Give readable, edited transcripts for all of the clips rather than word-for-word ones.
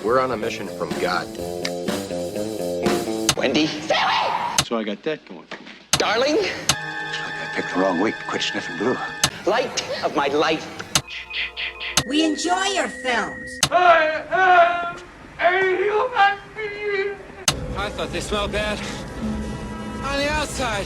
We're on a mission from God. Wendy? Sarah! So I got that going for me. Darling? Looks like I picked the wrong week to quit sniffing glue. Light of my life. We enjoy your films. I am a human being. I thought they smelled bad on the outside.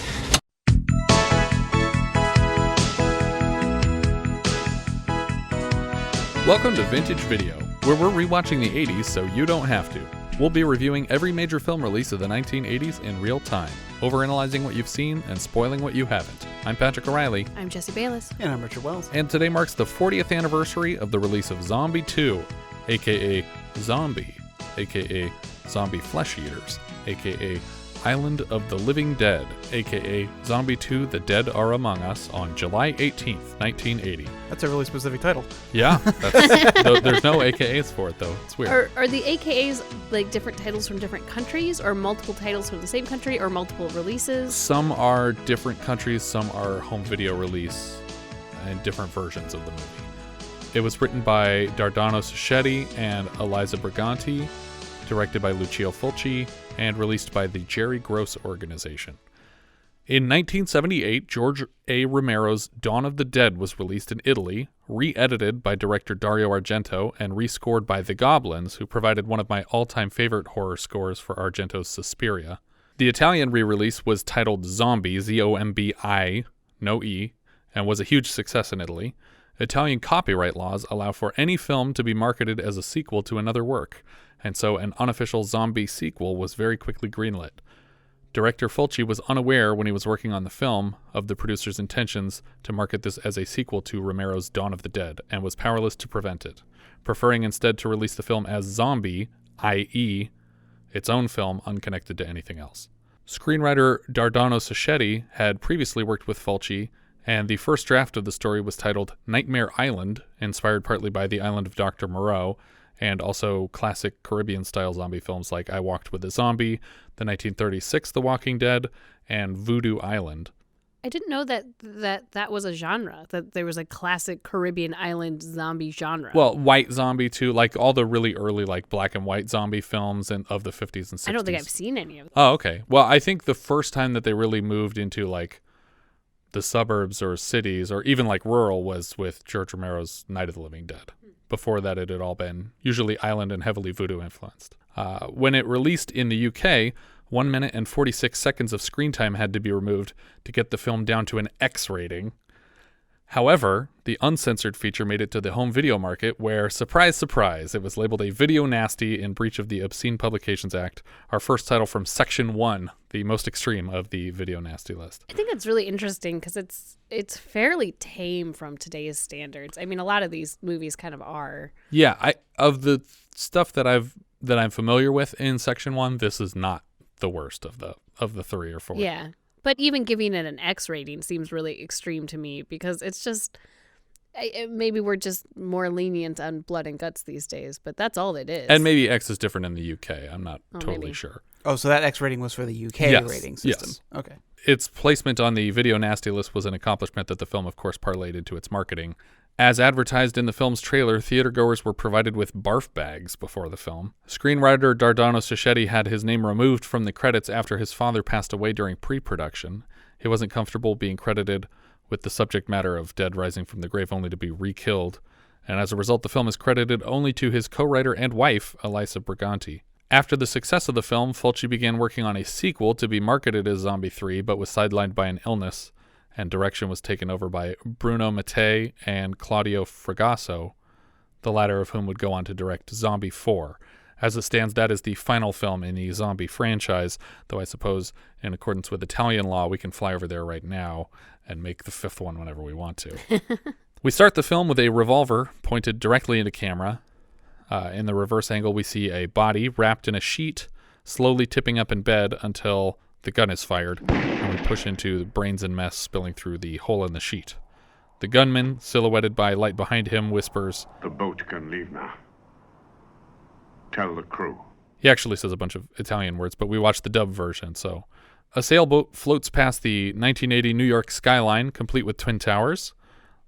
Welcome to Vintage Video, where we're rewatching the 80s so you don't have to. We'll be reviewing every major film release of the 1980s in real time, overanalyzing what you've seen and spoiling what you haven't. I'm Patrick O'Reilly. I'm Jesse Bayless. And I'm Richard Wells. And today marks the 40th anniversary of the release of Zombie 2, aka Zombie, aka Zombie Flesh Eaters, aka Island of the Living Dead, aka Zombie 2 The Dead Are Among Us, on July 18th, 1980. That's a really specific title. Yeah, there's no AKAs for it though. It's weird. Are the AKAs like different titles from different countries, or multiple titles from the same country, or multiple releases? Some are different countries, some are home video release, and different versions of the movie. It was written by Dardano, Sacchetti, and Elisa Briganti, directed by Lucio Fulci, and released by the Jerry Gross Organization. In 1978, George A. Romero's Dawn of the Dead was released in Italy, re-edited by director Dario Argento, and rescored by The Goblins, who provided one of my all-time favorite horror scores for Argento's Suspiria. The Italian re-release was titled Zombie, Z-O-M-B-I, no E, and was a huge success in Italy. Italian copyright laws allow for any film to be marketed as a sequel to another work, and so an unofficial zombie sequel was very quickly greenlit. Director Fulci was unaware when he was working on the film of the producer's intentions to market this as a sequel to Romero's Dawn of the Dead, and was powerless to prevent it, preferring instead to release the film as Zombie, i.e., its own film unconnected to anything else. Screenwriter Dardano Sacchetti had previously worked with Fulci, and the first draft of the story was titled Nightmare Island, inspired partly by the island of Dr. Moreau, and also classic Caribbean-style zombie films like I Walked with a Zombie, the 1936 The Walking Dead, and Voodoo Island. I didn't know that was a genre, that there was a classic Caribbean island zombie genre. Well, white zombie too, like all the really early like black and white zombie films of the 50s and 60s. I don't think I've seen any of them. Oh, okay. Well, I think the first time that they really moved into like the suburbs or cities or even like rural was with George Romero's Night of the Living Dead. Before that, it had all been usually island and heavily voodoo influenced. When it released in the UK, 1 minute and 46 seconds of screen time had to be removed to get the film down to an X rating. However, the uncensored feature made it to the home video market where, surprise, surprise, it was labeled a video nasty in breach of the Obscene Publications Act, our first title from Section 1, the most extreme of the video nasty list. I think that's really interesting because it's fairly tame from today's standards. I mean, a lot of these movies kind of are. Yeah, of the stuff that I'm familiar with in Section 1, this is not the worst of the 3 or 4. Yeah. But even giving it an X rating seems really extreme to me because it's just, maybe we're just more lenient on blood and guts these days, but that's all it is. And maybe X is different in the UK. I'm not totally sure. Oh, so that X rating was for the UK rating system. Yes. Okay. Its placement on the video nasty list was an accomplishment that the film, of course, parlayed into its marketing. As advertised in the film's trailer, theatergoers were provided with barf bags before the film. Screenwriter Dardano Sacchetti had his name removed from the credits after his father passed away during pre-production. He wasn't comfortable being credited with the subject matter of dead rising from the grave only to be re-killed, and as a result the film is credited only to his co-writer and wife, Elisa Briganti. After the success of the film, Fulci began working on a sequel to be marketed as Zombie 3, but was sidelined by an illness, and direction was taken over by Bruno Mattei and Claudio Fragasso, the latter of whom would go on to direct Zombie 4. As it stands, that is the final film in the Zombie franchise, though I suppose in accordance with Italian law, we can fly over there right now and make the 5th one whenever we want to. We start the film with a revolver pointed directly into camera. In the reverse angle, we see a body wrapped in a sheet, slowly tipping up in bed until the gun is fired, and we push into the brains and mess spilling through the hole in the sheet. The gunman, silhouetted by light behind him, whispers, The boat can leave now. Tell the crew. He actually says a bunch of Italian words, but we watched the dub version, so. A sailboat floats past the 1980 New York skyline, complete with twin towers.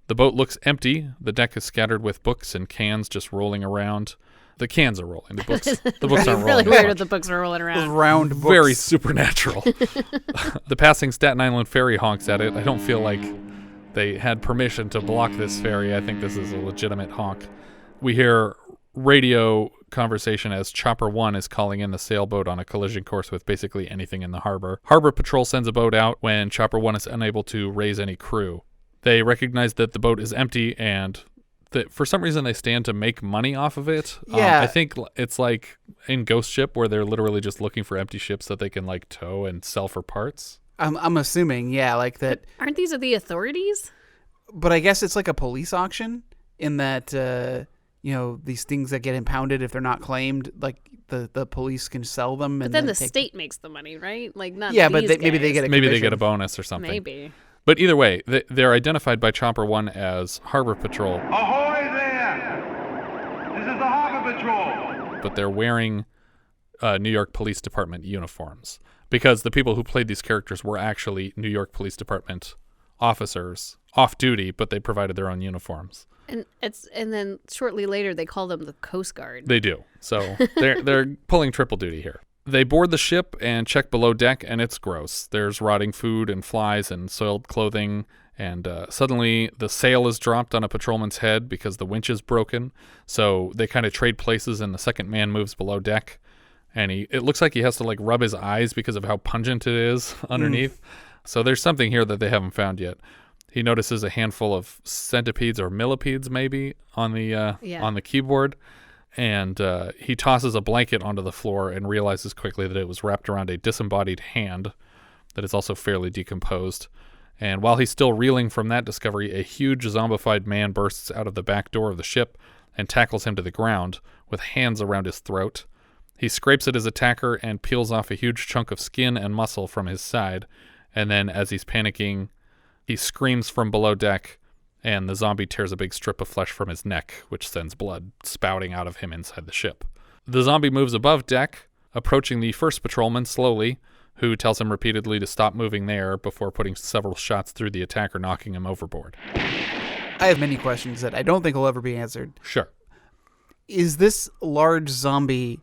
The boat looks empty. The deck is scattered with books and cans just rolling around. The cans are rolling. The books aren't really rolling. weird if the books are rolling around. Those round books. Very supernatural. The passing Staten Island ferry honks at it. I don't feel like they had permission to block this ferry. I think this is a legitimate honk. We hear radio conversation as Chopper 1 is calling in the sailboat on a collision course with basically anything in the harbor. Harbor Patrol sends a boat out when Chopper 1 is unable to raise any crew. They recognize that the boat is empty and that for some reason they stand to make money off of it. Yeah. I think it's like in Ghost Ship where they're literally just looking for empty ships that they can like tow and sell for parts. I'm assuming, yeah, like that. Aren't these the authorities? But I guess it's like a police auction in that, these things that get impounded, if they're not claimed, like the police can sell them. But And then the state makes the money, right? Like not Yeah, these but maybe they guys. get a Maybe they commission. get a bonus or something. Maybe. But either way, they're identified by Chopper 1 as Harbor Patrol. Ahoy there! This is the Harbor Patrol. But they're wearing New York Police Department uniforms because the people who played these characters were actually New York Police Department officers off duty, but they provided their own uniforms. And then shortly later they call them the Coast Guard. They do. So they're pulling triple duty here. They board the ship and check below deck, and it's gross. There's rotting food and flies and soiled clothing, and suddenly the sail is dropped on a patrolman's head because the winch is broken. So they kind of trade places, and the second man moves below deck, and it looks like he has to like rub his eyes because of how pungent it is underneath. So there's something here that they haven't found yet. He notices a handful of centipedes or millipedes maybe on the keyboard. And he tosses a blanket onto the floor and realizes quickly that it was wrapped around a disembodied hand that is also fairly decomposed. And while he's still reeling from that discovery, a huge zombified man bursts out of the back door of the ship and tackles him to the ground with hands around his throat. He scrapes at his attacker and peels off a huge chunk of skin and muscle from his side. And then as he's panicking, he screams from below deck, and the zombie tears a big strip of flesh from his neck, which sends blood spouting out of him inside the ship. The zombie moves above deck, approaching the first patrolman slowly, who tells him repeatedly to stop moving there before putting several shots through the attacker, knocking him overboard. I have many questions that I don't think will ever be answered. Sure. Is this large zombie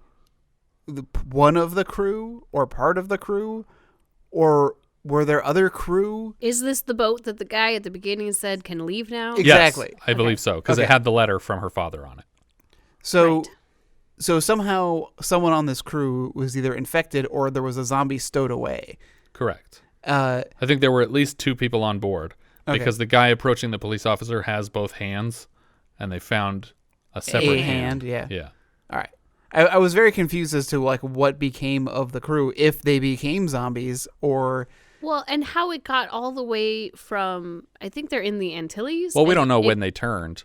one of the crew or part of the crew, or were there other crew? Is this the boat that the guy at the beginning said can leave now? Exactly. Yes, I believe so, because it had the letter from her father on it. So, Right. so somehow someone on this crew was either infected or there was a zombie stowed away. Correct. Uh, I think there were at least 2 people on board, because the guy approaching the police officer has both hands, and they found a separate hand, yeah. Yeah. All right. I was very confused as to like what became of the crew, if they became zombies or... Well, and how it got all the way from, I think they're in the Antilles. Well, we don't know when they turned.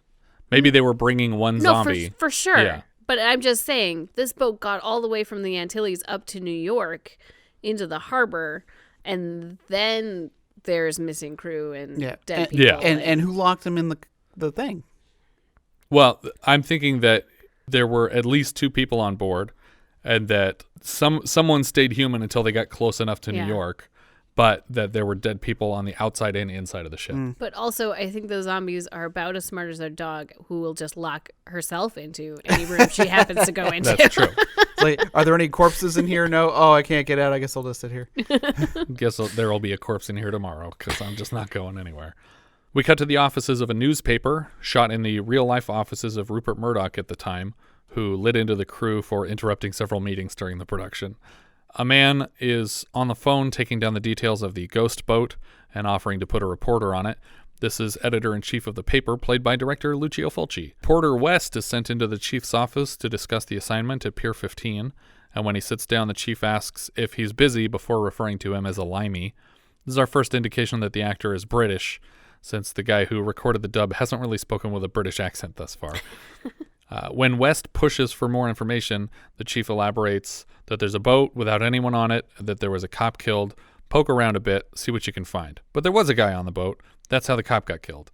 Maybe they were bringing one zombie. For sure. Yeah. But I'm just saying, this boat got all the way from the Antilles up to New York into the harbor, and then there's missing crew and dead people. Yeah. And who locked them in the thing? Well, I'm thinking that there were at least 2 people on board, and that someone stayed human until they got close enough to New York, but that there were dead people on the outside and inside of the ship. But also, I think those zombies are about as smart as a dog who will just lock herself into any room she happens to go into. That's true. Like, are there any corpses in here? No. Oh, I can't get out. I guess I'll just sit here. Guess there will be a corpse in here tomorrow, because I'm just not going anywhere. We cut to the offices of a newspaper, shot in the real-life offices of Rupert Murdoch at the time, who lit into the crew for interrupting several meetings during the production. A man is on the phone taking down the details of the ghost boat and offering to put a reporter on it. This is editor-in-chief of the paper, played by director Lucio Fulci. Porter West is sent into the chief's office to discuss the assignment at Pier 15, and when he sits down, the chief asks if he's busy before referring to him as a limey. This is our first indication that the actor is British, since the guy who recorded the dub hasn't really spoken with a British accent thus far. When West pushes for more information, the chief elaborates that there's a boat without anyone on it, that there was a cop killed. Poke around a bit, see what you can find. But there was a guy on the boat. That's how the cop got killed.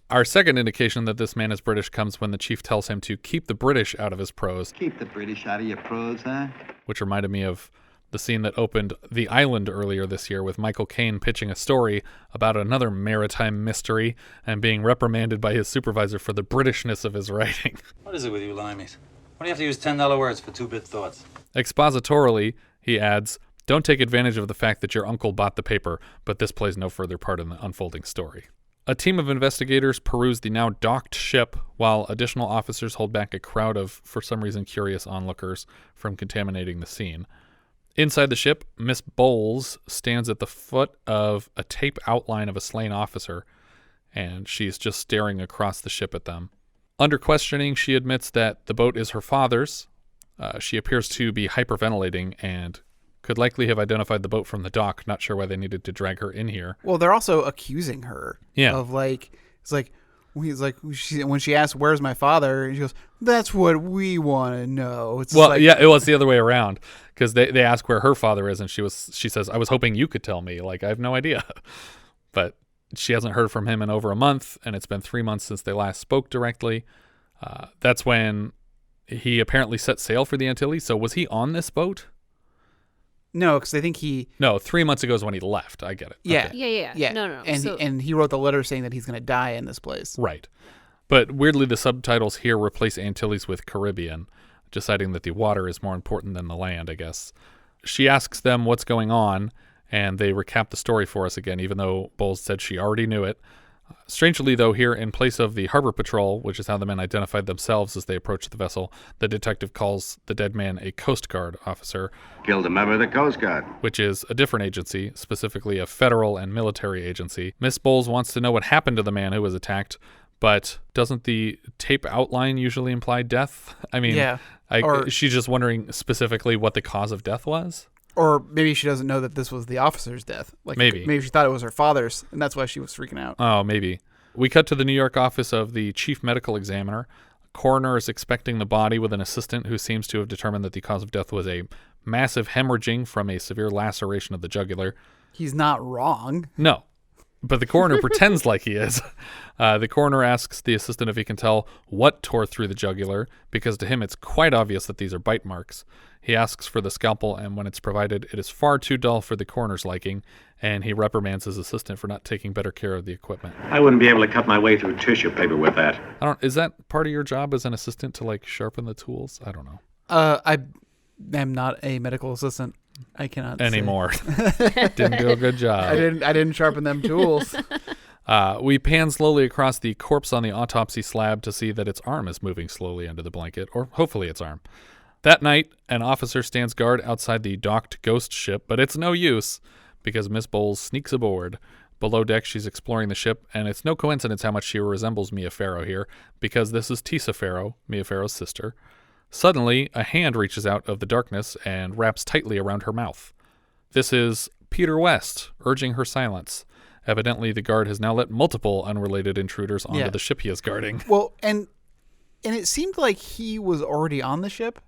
Our second indication that this man is British comes when the chief tells him to keep the British out of his prose. Keep the British out of your prose, huh? Which reminded me of the scene that opened The Island earlier this year with Michael Caine pitching a story about another maritime mystery and being reprimanded by his supervisor for the Britishness of his writing. What is it with you limeys? Why do you have to use $10 words for two-bit thoughts? Expositorily, he adds, "Don't take advantage of the fact that your uncle bought the paper, but this plays no further part in the unfolding story." A team of investigators peruse the now docked ship, while additional officers hold back a crowd of, for some reason, curious onlookers from contaminating the scene. Inside the ship, Miss Bowles stands at the foot of a tape outline of a slain officer, and she's just staring across the ship at them. Under questioning, she admits that the boat is her father's. She appears to be hyperventilating and could likely have identified the boat from the dock. Not sure why they needed to drag her in here. Well, they're also accusing her of when she asks, "Where's my father?" and she goes, "That's what we want to know." It's it was the other way around, because they ask where her father is, and she says, "I was hoping you could tell me. Like, I have no idea." But she hasn't heard from him in over a month, and it's been 3 months since they last spoke directly. That's when he apparently set sail for the Antilles. So was he on this boat? No, because I think No, 3 months ago is when he left. I get it. Yeah. Okay. Yeah. No. And he wrote the letter saying that he's going to die in this place. Right. But weirdly, the subtitles here replace Antilles with Caribbean, deciding that the water is more important than the land, I guess. She asks them what's going on, and they recap the story for us again, even though Bowles said she already knew it. Strangely, though, here, in place of the harbor patrol, which is how the men identified themselves as they approached the vessel, the detective calls the dead man a Coast Guard officer. Killed a member of the Coast Guard. Which is a different agency, specifically a federal and military agency. Miss Bowles wants to know what happened to the man who was attacked, but doesn't the tape outline usually imply death? I mean, yeah. She's just wondering specifically what the cause of death was? Or maybe she doesn't know that this was the officer's death. Maybe she thought it was her father's, and that's why she was freaking out. Oh, maybe. We cut to the New York office of the chief medical examiner. A coroner is expecting the body with an assistant who seems to have determined that the cause of death was a massive hemorrhaging from a severe laceration of the jugular. He's not wrong. No. But the coroner pretends like he is. The coroner asks the assistant if he can tell what tore through the jugular, because to him it's quite obvious that these are bite marks. He asks for the scalpel, and when it's provided, it is far too dull for the coroner's liking, and he reprimands his assistant for not taking better care of the equipment. I wouldn't be able to cut my way through tissue paper with that. Is that part of your job as an assistant to, like, sharpen the tools? I don't know. I am not a medical assistant. I cannot anymore. Didn't do a good job. I didn't sharpen them tools. We pan slowly across the corpse on the autopsy slab to see that its arm is moving slowly under the blanket, or hopefully its arm. That night, an officer stands guard outside the docked ghost ship, but it's no use because Miss Bowles sneaks aboard. Below deck, she's exploring the ship, and it's no coincidence how much she resembles Mia Farrow here, because this is Tisa Farrow, Mia Farrow's sister. Suddenly, a hand reaches out of the darkness and wraps tightly around her mouth. This is Peter West, urging her silence. Evidently, the guard has now let multiple unrelated intruders onto the ship he is guarding. Well, and it seemed like he was already on the ship.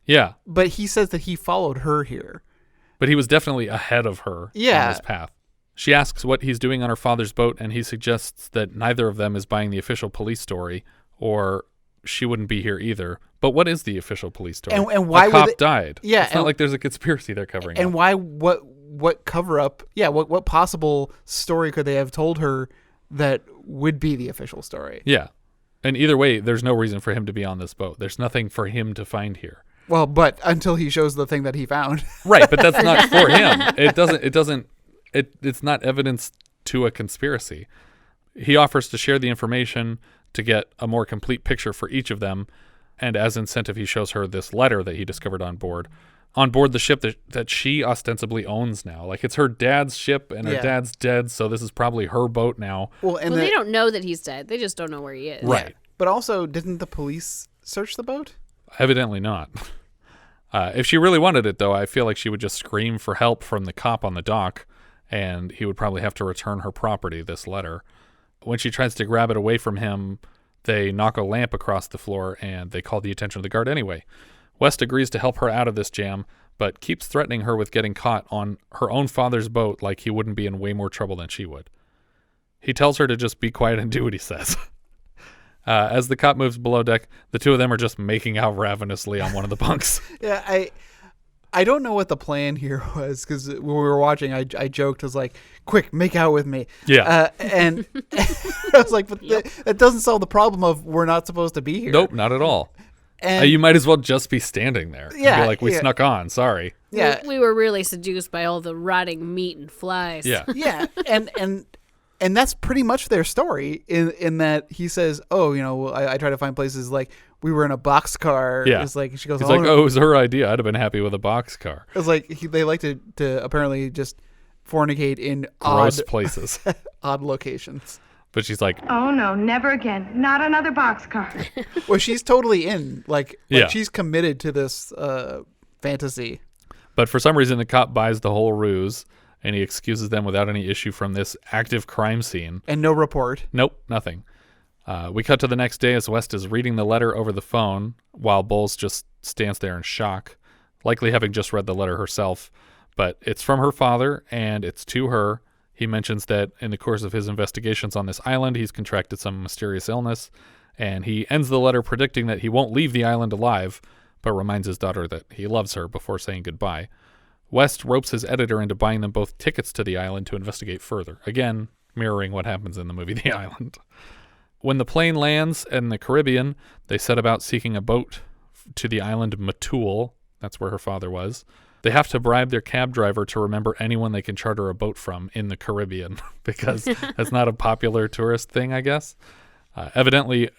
Yeah. But he says that he followed her here. But he was definitely ahead of her on this path. She asks what he's doing on her father's boat, and he suggests that neither of them is buying the official police story, or she wouldn't be here either. But what is the official police story? And why a cop died. Yeah. It's not like there's a conspiracy they're covering up. And why, what cover up, what possible story could they have told her that would be the official story? Yeah. And either way, there's no reason for him to be on this boat. There's nothing for him to find here. Well, but until he shows the thing that he found. Right, but that's not for him. It's not evidence to a conspiracy. He offers to share the information to get a more complete picture for each of them, and as incentive, he shows her this letter that he discovered on board the ship that she ostensibly owns now. Like, it's her dad's ship, and her dad's dead, so this is probably her boat now. Well, they don't know that he's dead. They just don't know where he is. Right. But also, didn't the police search the boat? Evidently not. If she really wanted it, though, I feel like she would just scream for help from the cop on the dock, and he would probably have to return her property, this letter. When she tries to grab it away from him, they knock a lamp across the floor, and they call the attention of the guard anyway. West agrees to help her out of this jam, but keeps threatening her with getting caught on her own father's boat like he wouldn't be in way more trouble than she would. He tells her to just be quiet and do what he says. As the cop moves below deck, the two of them are just making out ravenously on one of the bunks. Yeah, I don't know what the plan here was, because when we were watching, I joked, I was like, quick, make out with me. Yeah. And I was like, but that doesn't solve the problem of we're not supposed to be here. Nope, not at all. And You might as well just be standing there. Yeah, And be like, we yeah. snuck on. Sorry. Yeah. We were really seduced by all the rotting meat and flies. Yeah. Yeah, and that's pretty much their story in that he says, oh, I try to find places like we were in a boxcar. Yeah. It's like she goes, He's like, oh, it was her idea. I'd have been happy with a boxcar. It's like they like to apparently just fornicate in Gross odd places. odd locations. But she's like, Oh, no, never again. Not another boxcar. Well, she's totally in. Like Yeah. she's committed to this fantasy. but for some reason, the cop buys the whole ruse, and he excuses them without any issue from this active crime scene. And no report. Nope, nothing. We cut to the next day as West is reading the letter over the phone while Bowles just stands there in shock, likely having just read the letter herself. But it's from her father, and it's to her. He mentions that in the course of his investigations on this island, he's contracted some mysterious illness, and he ends the letter predicting that he won't leave the island alive, but reminds his daughter that he loves her before saying goodbye. West ropes his editor into buying them both tickets to the island to investigate further, again mirroring what happens in the movie The Island. When the plane lands in the Caribbean, they set about seeking a boat to the island Matul. That's where her father was. They have to bribe their cab driver to remember anyone they can charter a boat from in the Caribbean, because that's not a popular tourist thing, I guess. Evidently,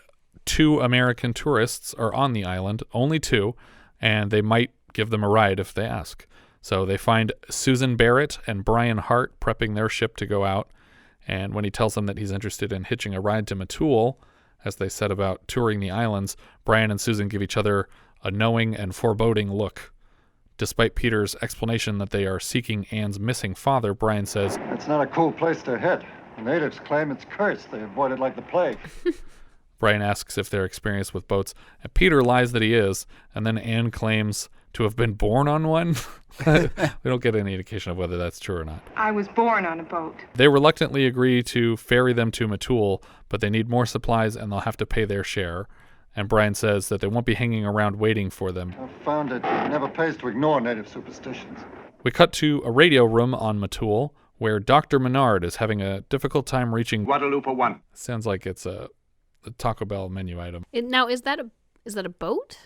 2 American tourists are on the island, only 2, and they might give them a ride if they ask. So they find Susan Barrett and Brian Hart prepping their ship to go out, and when he tells them that he's interested in hitching a ride to Matul, as they set about touring the islands, Brian and Susan give each other a knowing and foreboding look. Despite Peter's explanation that they are seeking Anne's missing father, Brian says, It's not a cool place to hit. The natives claim it's cursed. They avoid it like the plague. Brian asks if they're experienced with boats, and Peter lies that he is, and then Anne claims to have been born on one. We don't get any indication of whether that's true or not. I was born on a boat. They reluctantly agree to ferry them to Matul, but they need more supplies and they'll have to pay their share. And Brian says that they won't be hanging around waiting for them. I've found it never pays to ignore native superstitions. We cut to a radio room on Matul, where Dr. Menard is having a difficult time reaching Guadalupe 1. Sounds like it's a Taco Bell menu item. Now, is that a boat?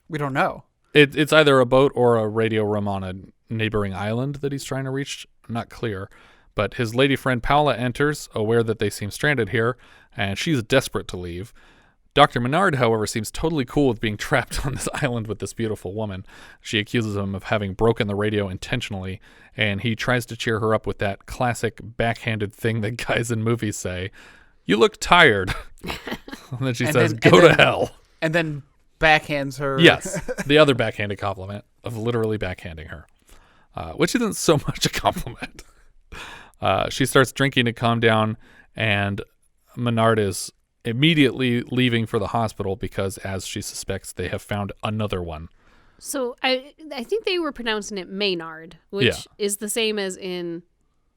We don't know. It's either a boat or a radio room on a neighboring island that he's trying to reach. Not clear. But his lady friend Paula enters, aware that they seem stranded here, and she's desperate to leave. Dr. Menard, however, seems totally cool with being trapped on this island with this beautiful woman. She accuses him of having broken the radio intentionally, and he tries to cheer her up with that classic backhanded thing that guys in movies say, "You look tired." And then she says, "Go to hell." And then backhands her. Yes, the other backhanded compliment of literally backhanding her, which isn't so much a compliment. She starts drinking to calm down, and Menard is immediately leaving for the hospital because, as she suspects, they have found another one. So I think they were pronouncing it Menard, which is the same as in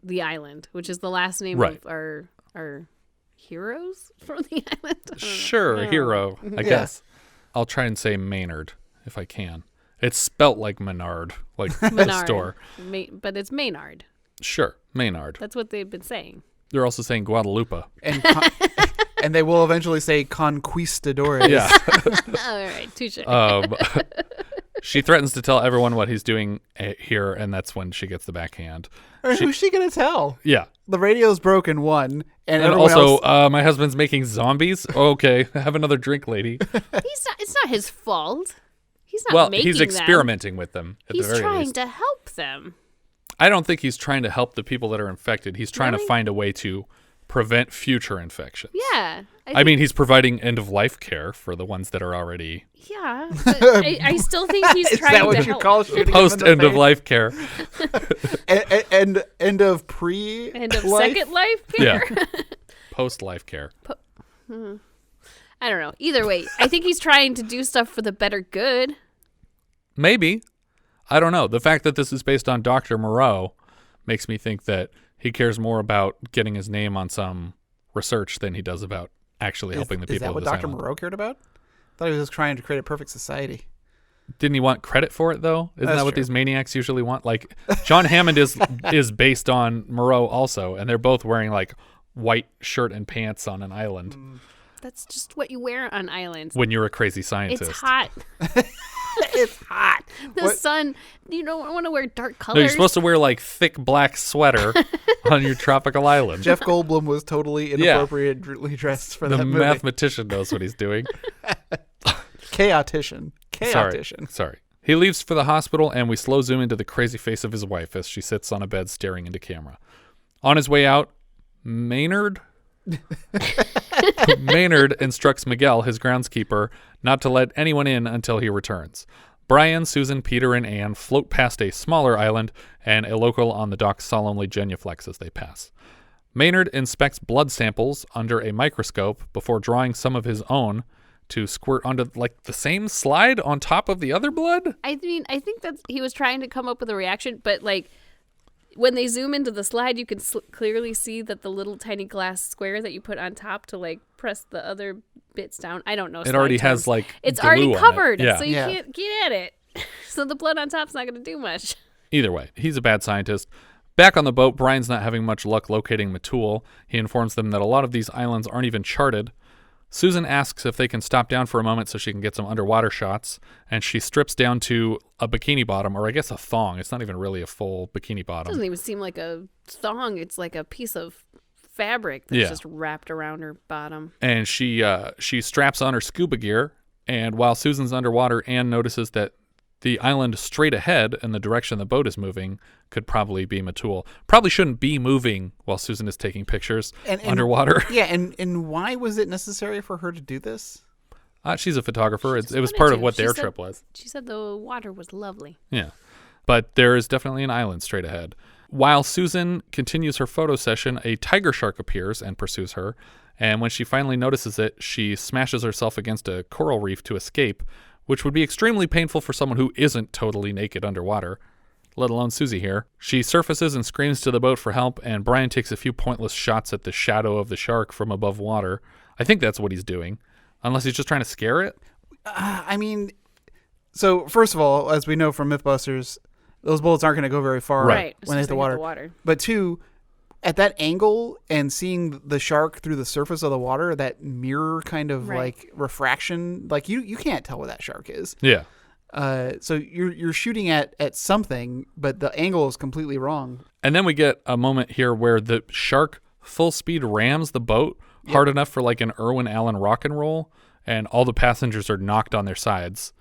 The Island, which is the last name of our heroes from the island. Sure, hero, I guess. I'll try and say Maynard if I can. It's spelt like Menard, like the store. But it's Menard. Sure, Maynard. That's what they've been saying. They're also saying Guadalupe. And they will eventually say conquistadores. Yeah. All right, touche. She threatens to tell everyone what he's doing here, and that's when she gets the backhand. Who's she going to tell? Yeah. The radio's broken, one. And also, else... my husband's making zombies? Okay, have another drink, lady. It's not his fault. He's not making he's experimenting with them. He's trying to help them. I don't think he's trying to help the people that are infected. He's trying to find a way to prevent future infections. Yeah. I mean, he's providing end-of-life care for the ones that are already... Yeah, but I still think he's trying to help. Is that what you call shooting post-end-of-life care. End of pre... End of second life care? Yeah. Post-life care. I don't know. Either way, I think he's trying to do stuff for the better good. Maybe. I don't know. The fact that this is based on Dr. Moreau makes me think that he cares more about getting his name on some research than he does about actually helping the people of this island. Is that what Dr. Moreau cared about? I thought he was just trying to create a perfect society. Didn't he want credit for it, though? Isn't That's that what true. these maniacs usually want? Like, John Hammond is based on Moreau also, and they're both wearing, like, white shirt and pants on an island. That's just what you wear on islands. When you're a crazy scientist. It's hot. It's hot. The sun, you don't want to wear dark colors. No, you're supposed to wear, like, thick black sweater on your tropical island. Jeff Goldblum was totally inappropriately dressed for the that movie. mathematician knows what he's doing. Chaotician. Sorry. He leaves for the hospital, and we slow zoom into the crazy face of his wife as she sits on a bed staring into camera. On his way out, Menard instructs Miguel, his groundskeeper, not to let anyone in until he returns. Brian, Susan, Peter, and Anne float past a smaller island, and a local on the dock solemnly genuflects as they pass. Menard inspects blood samples under a microscope before drawing some of his own to squirt onto, like, the same slide on top of the other blood? I mean, I think that he was trying to come up with a reaction, but, like, when they zoom into the slide, you can clearly see that the little tiny glass square that you put on top to, like, press the other bits down. I don't know. It already has, like, it's glue already on covered, it. Yeah. so you can't get at it. So the blood on top's not going to do much. Either way, he's a bad scientist. Back on the boat, Brian's not having much luck locating Matul. He informs them that a lot of these islands aren't even charted. Susan asks if they can stop down for a moment so she can get some underwater shots, and she strips down to a bikini bottom, or I guess a thong. It's not even really a full bikini It bottom. doesn't even seem like a thong. It's like a piece of fabric that's just wrapped around her bottom. And she straps on her scuba gear, and while Susan's underwater, Anne notices that the island straight ahead in the direction the boat is moving could probably be Matul. Probably shouldn't be moving while Susan is taking pictures underwater. Yeah, and why was it necessary for her to do this? She's a photographer. It was part of what their trip was. She said the water was lovely. Yeah. But there is definitely an island straight ahead. While Susan continues her photo session, a tiger shark appears and pursues her. And when she finally notices it, she smashes herself against a coral reef to escape, which would be extremely painful for someone who isn't totally naked underwater, let alone Susie here. She surfaces and screams to the boat for help, and Brian takes a few pointless shots at the shadow of the shark from above water. I think that's what he's doing, unless he's just trying to scare it. I mean, so first of all, as we know from Mythbusters, those bullets aren't going to go very far when they hit the water. But two, at that angle and seeing the shark through the surface of the water, that mirror kind of like refraction, like you can't tell what that shark is. Yeah. So you're shooting at something, but the angle is completely wrong. And then we get a moment here where the shark full speed rams the boat hard enough for like an Irwin Allen rock and roll, and all the passengers are knocked on their sides.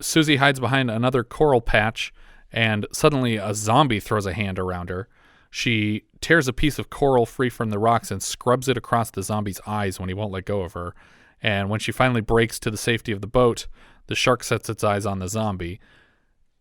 Susie hides behind another coral patch, and suddenly a zombie throws a hand around her. She tears a piece of coral free from the rocks and scrubs it across the zombie's eyes when he won't let go of her. And when she finally breaks to the safety of the boat, the shark sets its eyes on the zombie.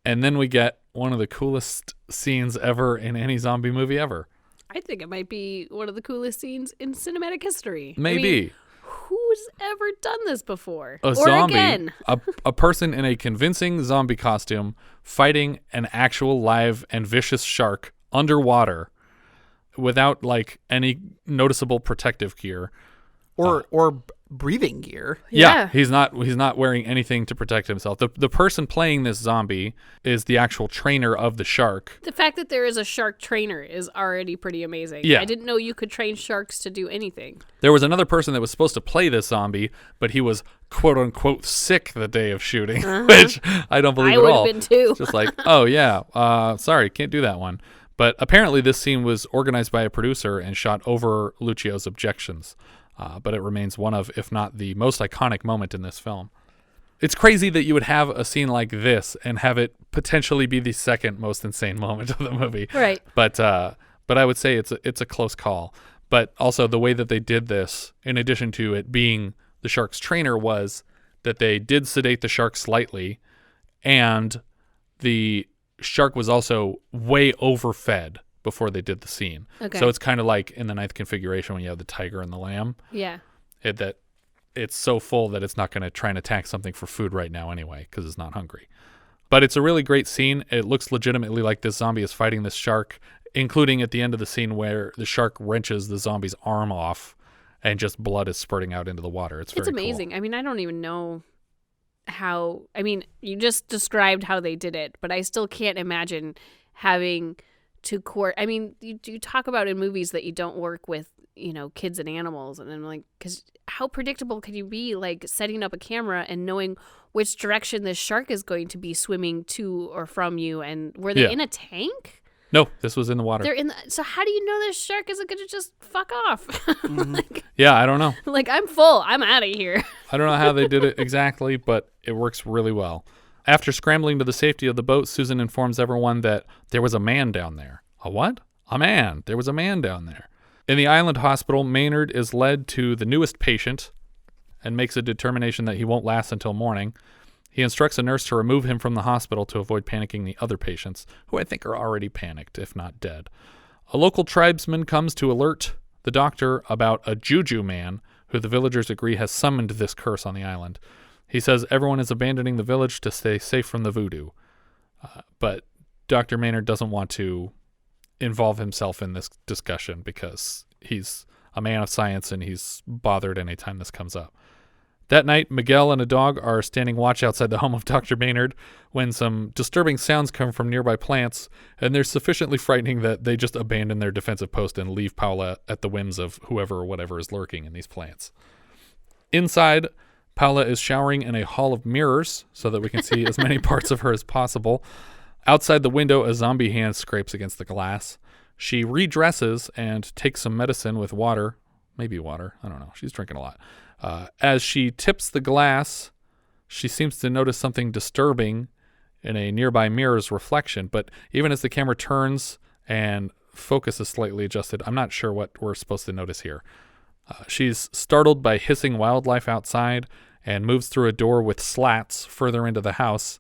And then we get one of the coolest scenes ever in any zombie movie ever. I think it might be one of the coolest scenes in cinematic history. Maybe. I mean, who's ever done this before? A zombie, a person in a convincing zombie costume fighting an actual live and vicious shark underwater without like any noticeable protective gear or breathing gear. Yeah, he's not wearing anything to protect himself. The person playing this zombie is the actual trainer of the shark. The fact that there is a shark trainer is already pretty amazing. Yeah. I didn't know you could train sharks to do anything. There was another person that was supposed to play this zombie, but he was quote unquote sick the day of shooting, which I don't believe at all. I would have been too. Just like, oh yeah, sorry, can't do that one. But apparently this scene was organized by a producer and shot over Lucio's objections. But it remains one of, if not the most iconic moment in this film. It's crazy that you would have a scene like this and have it potentially be the second most insane moment of the movie. Right. But I would say it's a close call. But also the way that they did this, in addition to it being the shark's trainer, was that they did sedate the shark slightly, and the shark was also way overfed before they did the scene. Okay. So it's kind of like in the ninth configuration when you have the tiger and the lamb. Yeah. That it's so full that it's not going to try and attack something for food right now anyway because it's not hungry. But it's a really great scene. It looks legitimately like this zombie is fighting this shark, including at the end of the scene where the shark wrenches the zombie's arm off and just blood is spurting out into the water. It's very amazing. cool. I mean, I don't even know how, I mean, you just described how they did it, but I still can't imagine having to I mean, you talk about in movies that you don't work with, kids and animals. And I'm like, because how predictable can you be, like, setting up a camera and knowing which direction this shark is going to be swimming to or from you? And were they in a tank? No, this was in the water. So how do you know this shark isn't going to just fuck off? Yeah, I don't know. Like, I'm full. I'm out of here. I don't know how they did it exactly, but it works really well. After scrambling to the safety of the boat, Susan informs everyone that there was a man down there. A what? A man. There was a man down there. In the island hospital, Menard is led to the newest patient and makes a determination that he won't last until morning. He instructs a nurse to remove him from the hospital to avoid panicking the other patients, who I think are already panicked, if not dead. A local tribesman comes to alert the doctor about a juju man who the villagers agree has summoned this curse on the island. He says everyone is abandoning the village to stay safe from the voodoo. But Dr. Menard doesn't want to involve himself in this discussion because he's a man of science and he's bothered anytime this comes up. That night, Miguel and a dog are standing watch outside the home of Dr. Menard when some disturbing sounds come from nearby plants, and they're sufficiently frightening that they just abandon their defensive post and leave Paula at the whims of whoever or whatever is lurking in these plants. Inside, Paula is showering in a hall of mirrors so that we can see as many parts of her as possible. Outside the window, a zombie hand scrapes against the glass. She redresses and takes some medicine with water. Maybe water. I don't know. She's drinking a lot. As she tips the glass, she seems to notice something disturbing in a nearby mirror's reflection. But even as the camera turns and focus is slightly adjusted, I'm not sure what we're supposed to notice here. She's startled by hissing wildlife outside and moves through a door with slats further into the house.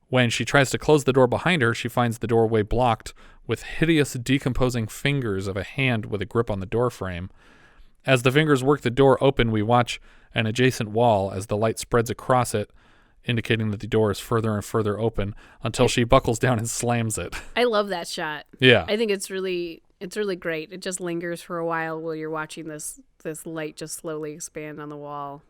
When she tries to close the door behind her, she finds the doorway blocked with hideous decomposing fingers of a hand with a grip on the door frame. As the fingers work the door open, we watch an adjacent wall as the light spreads across it, indicating that the door is further and further open until she buckles down and slams it. I love that shot. Yeah. I think it's really great. It just lingers for a while you're watching this light just slowly expand on the wall.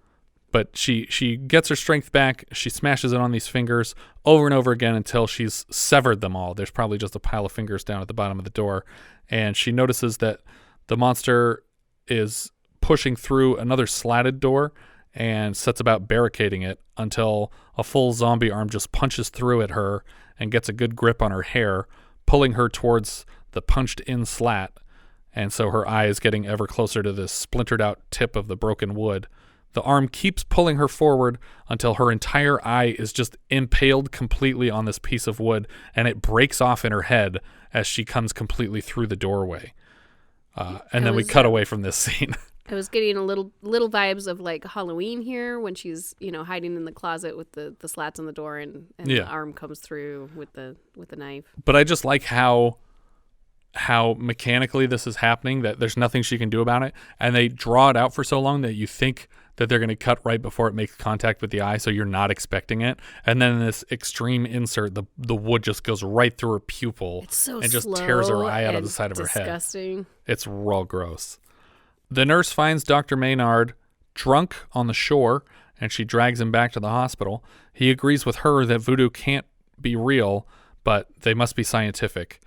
But she gets her strength back. She smashes it on these fingers over and over again until she's severed them all. There's probably just a pile of fingers down at the bottom of the door. And she notices that the monster is pushing through another slatted door and sets about barricading it until a full zombie arm just punches through at her and gets a good grip on her hair, pulling her towards the punched-in slat. And so her eye is getting ever closer to this splintered-out tip of the broken wood. The arm keeps pulling her forward until her entire eye is just impaled completely on this piece of wood, and it breaks off in her head as she comes completely through the doorway. And then we cut away from this scene. I was getting a little vibes of like Halloween here when she's, hiding in the closet with the slats on the door and the arm comes through with the knife. But I just like how mechanically this is happening, that there's nothing she can do about it. And they draw it out for so long that you think that they're going to cut right before it makes contact with the eye, so you're not expecting it. And then in this extreme insert, the wood just goes right through her pupil and just tears her eye out of the side of her head. Disgusting. It's real gross. The nurse finds Dr. Menard drunk on the shore, and she drags him back to the hospital. He agrees with her that voodoo can't be real, but they must be scientific.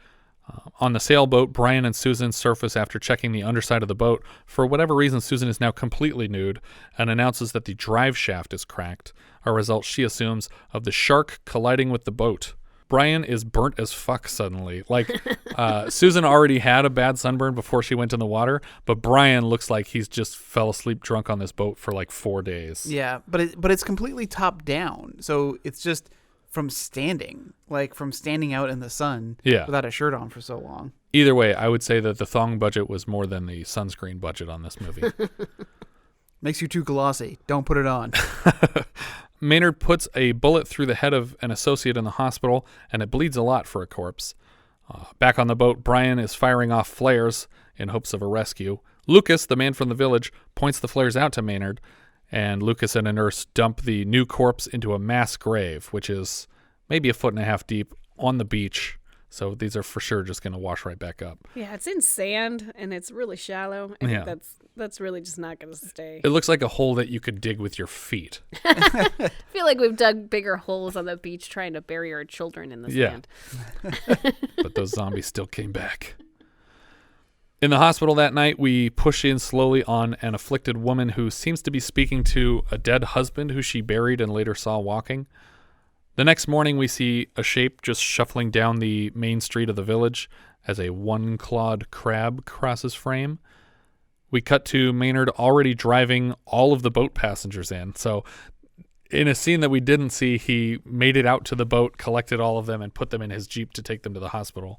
On the sailboat, Brian and Susan surface after checking the underside of the boat. For whatever reason, Susan is now completely nude and announces that the drive shaft is cracked, a result she assumes of the shark colliding with the boat. Brian is burnt as fuck suddenly. Like, Susan already had a bad sunburn before she went in the water, but Brian looks like he's just fell asleep drunk on this boat for like 4 days. Yeah, but it's completely top down, so it's just from standing out in the sun without a shirt on for so long. Either way, I would say that the thong budget was more than the sunscreen budget on this movie. Makes you too glossy. Don't put it on. Menard puts a bullet through the head of an associate in the hospital, and it bleeds a lot for a corpse. Back on the boat, Brian is firing off flares in hopes of a rescue. Lucas, the man from the village, points the flares out to Menard, and Lucas and a nurse dump the new corpse into a mass grave, which is maybe 1.5 feet deep, on the beach, So these are for sure just going to wash right back up. Yeah, it's in sand and it's really shallow. I think that's really just not going to stay. It looks like a hole that you could dig with your feet. I feel like we've dug bigger holes on the beach trying to bury our children in the sand. But those zombies still came back. In the hospital that night, we push in slowly on an afflicted woman who seems to be speaking to a dead husband who she buried and later saw walking. The next morning, we see a shape just shuffling down the main street of the village as a one-clawed crab crosses frame. We cut to Menard already driving all of the boat passengers in. So in a scene that we didn't see, he made it out to the boat, collected all of them, and put them in his Jeep to take them to the hospital.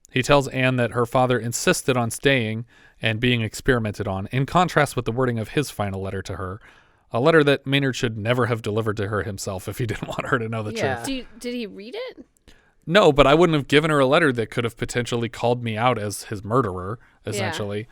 He tells Anne that her father insisted on staying and being experimented on, in contrast with the wording of his final letter to her, a letter that Menard should never have delivered to her himself if he didn't want her to know the truth. Did he read it? No, but I wouldn't have given her a letter that could have potentially called me out as his murderer, essentially. Yeah.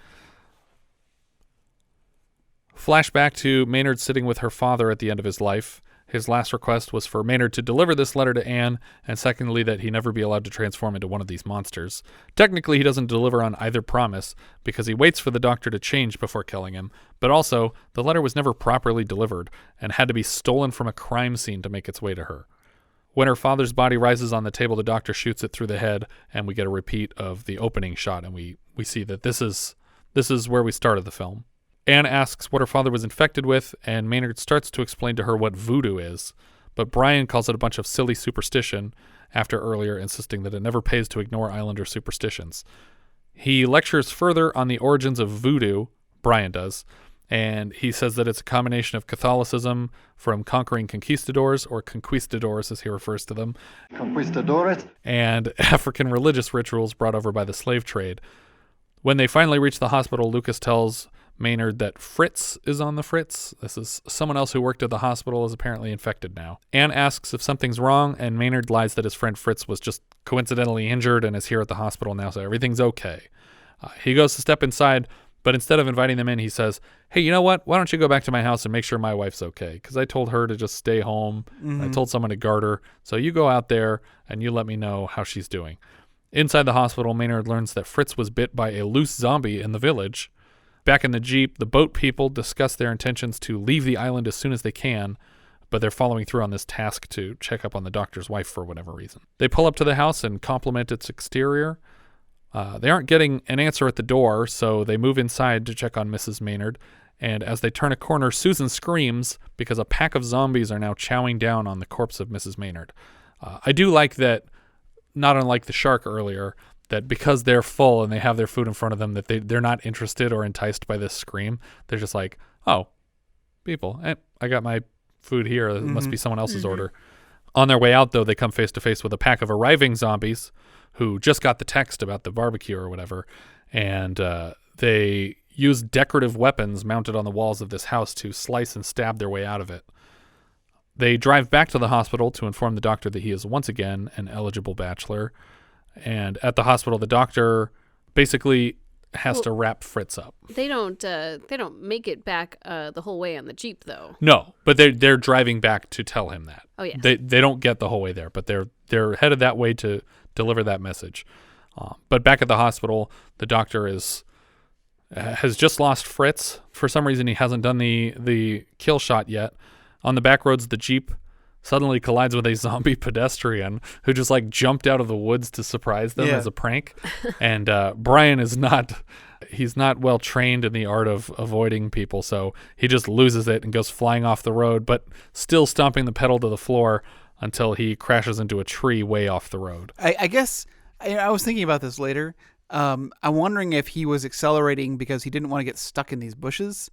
Flashback to Menard sitting with her father at the end of his life. His last request was for Menard to deliver this letter to Anne, and secondly, that he never be allowed to transform into one of these monsters. Technically, he doesn't deliver on either promise, because he waits for the doctor to change before killing him, but also, the letter was never properly delivered, and had to be stolen from a crime scene to make its way to her. When her father's body rises on the table, the doctor shoots it through the head, and we get a repeat of the opening shot, and we see that this is where we started the film. Anne asks what her father was infected with, and Menard starts to explain to her what voodoo is, but Brian calls it a bunch of silly superstition, after earlier insisting that it never pays to ignore Islander superstitions. He lectures further on the origins of voodoo, Brian does, and he says that it's a combination of Catholicism from conquering conquistadors, or conquistadors as he refers to them, Conquistadores, and African religious rituals brought over by the slave trade. When they finally reach the hospital, Lucas tells Menard that Fritz is on the fritz. This is someone else who worked at the hospital, is apparently infected now. Anne asks if something's wrong, and Menard lies that his friend Fritz was just coincidentally injured and is here at the hospital now, so everything's okay. He goes to step inside, but instead of inviting them in, he says, hey, you know what? Why don't you go back to my house and make sure my wife's okay? Because I told her to just stay home. I told someone to guard her. So you go out there and you let me know how she's doing. Inside the hospital, Menard learns that Fritz was bit by a loose zombie in the village. Back in the Jeep, the boat people discuss their intentions to leave the island as soon as they can, but they're following through on this task to check up on the doctor's wife for whatever reason. They pull up to the house and compliment its exterior. They aren't getting an answer at the door, so they move inside to check on Mrs. Menard, and as they turn a corner, Susan screams because a pack of zombies are now chowing down on the corpse of Mrs. Menard. I do like that, not unlike the shark earlier, that because they're full and they have their food in front of them, that they're not interested or enticed by this scream. They're just like, oh, people, I got my food here. It must be someone else's order. On their way out, though, they come face to face with a pack of arriving zombies who just got the text about the barbecue or whatever, and they use decorative weapons mounted on the walls of this house to slice and stab their way out of it. They drive back to the hospital to inform the doctor that he is once again an eligible bachelor. And at the hospital, the doctor basically has to wrap Fritz up. They don't make it back the whole way on the Jeep, though. No, but they're driving back to tell him that. Oh yeah. They don't get the whole way there, but they're headed that way to deliver that message. But back at the hospital, the doctor has just lost Fritz. For some reason, he hasn't done the kill shot yet. On the back roads, the Jeep suddenly collides with a zombie pedestrian who just like jumped out of the woods to surprise them as a prank. And Brian he's not well trained in the art of avoiding people, so he just loses it and goes flying off the road, but still stomping the pedal to the floor until he crashes into a tree way off the road. I guess I was thinking about this later. I'm wondering if he was accelerating because he didn't want to get stuck in these bushes.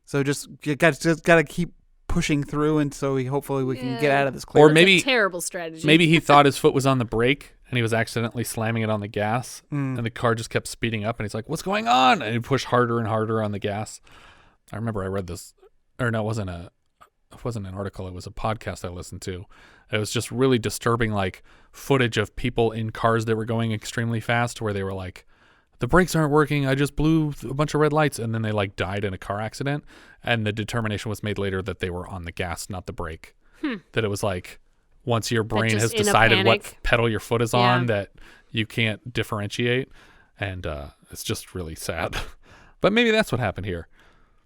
So just got to keep pushing through, and so hopefully we can get out of this clear. Or maybe a terrible strategy. Maybe he thought his foot was on the brake and he was accidentally slamming it on the gas, and the car just kept speeding up, and he's like, what's going on? And he pushed harder and harder on the gas. I remember I read this, or no, it wasn't an article, it was a podcast I listened to. It was just really disturbing, like footage of people in cars that were going extremely fast where they were like, the brakes aren't working, I just blew a bunch of red lights, and then they like died in a car accident, and the determination was made later that they were on the gas, not the brake. That it was like, once your brain has just in a decided what panic. pedal your foot is on, that you can't differentiate. And it's just really sad. But maybe that's what happened here.